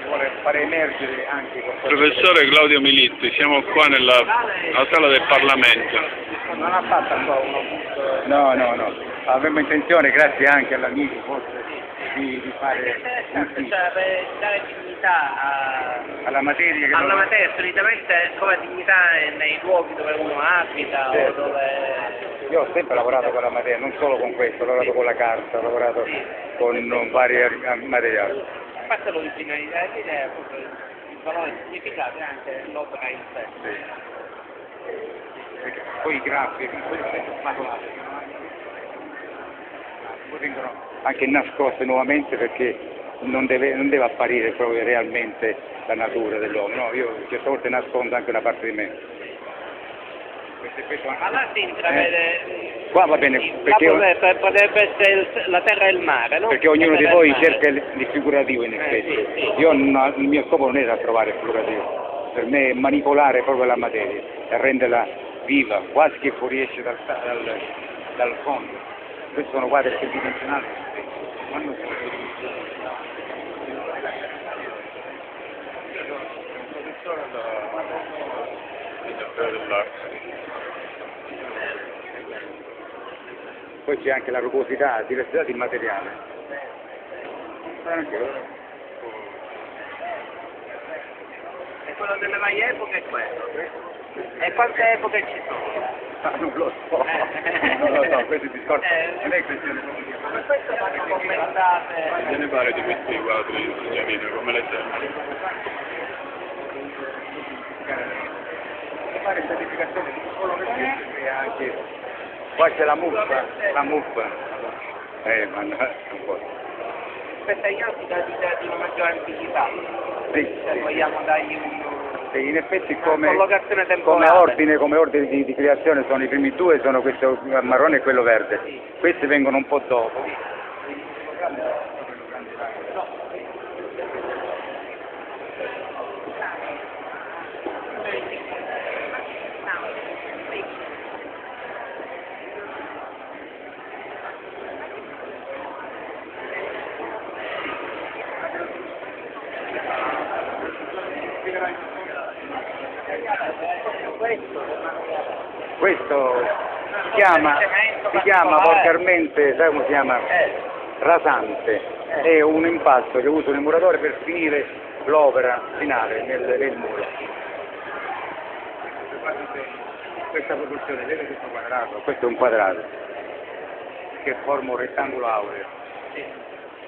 vuole fare emergere anche qualcosa. Professore Claudio Militti, siamo qua nella sala del Parlamento. Non ha fatto ancora uno punto. No. Avremmo intenzione, grazie anche all'amico, forse, di fare per dare dignità alla materia. alla materia, solitamente come dignità nei luoghi dove uno abita Certo. o dove... Io ho sempre lavorato con la materia, non solo con questo, ho lavorato con la carta, ho lavorato con vari materiali. A parte l'originalità dell'idea, appunto, il valore significato è anche l'opera in sé. Perché poi i grafici, quelli sparolati, poi vengono anche nascoste nuovamente perché non deve apparire proprio realmente la natura dell'uomo, no? Io certe volte nascondo anche una parte di me. Ma là si intravede... Qua va bene, perché potrebbe essere la terra e il mare, no? perché ognuno di voi cerca il figurativo in effetti. Sì. Io il mio scopo non era trovare il figurativo, per me è manipolare proprio la materia e renderla viva, quasi che fuoriesce dal fondo. Questi sono quadri tridimensionali. Poi c'è anche la rugosità, la diversità di materiale. E quello delle varie epoche è quello. E quante epoche ci sono? Non lo so, questo discorso non è questione Ma questo vanno commentate... Che ne pare di questi quadri, signorino, come le sembra? fare certificazione di quello che c'è e anche qua c'è la muffa, ma un po'. Questa è anche di una maggiore antichità, Sì, se vogliamo dargli un... sì, in effetti collocazione come temporale. ordine di creazione sono i primi due, sono questo marrone e quello verde. Questi vengono un po' dopo. Questo si chiama volgarmente, sai come si chiama? Rasante, è un impasto che usa un muratore per finire l'opera finale nel muro. Questa proporzione, vede questo quadrato? Questo è un quadrato che forma un rettangolo aureo.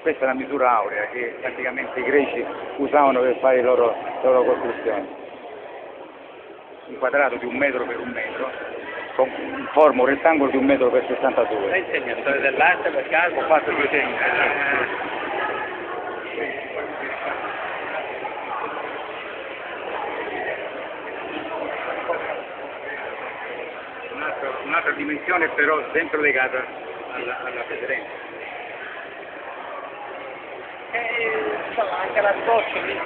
Questa è la misura aurea che praticamente i greci usavano per fare le loro costruzioni. Un quadrato di 1 metro per 1 metro, forma un rettangolo di 1 metro per 62. Lei insegna storia dell'arte per caso? Ho fatto 2 tempi. Un'altra dimensione però sempre legata alla precedente. Insomma, anche la scotch lì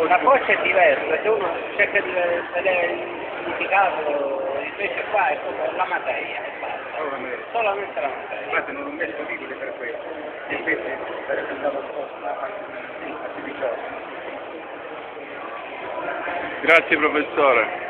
la boccia è diversa, se uno cerca di vedere il significato, invece qua è proprio la materia e basta. Solamente la materia. Infatti non ho messo titoli per questo, invece sarebbe stato artificioso. Grazie professore.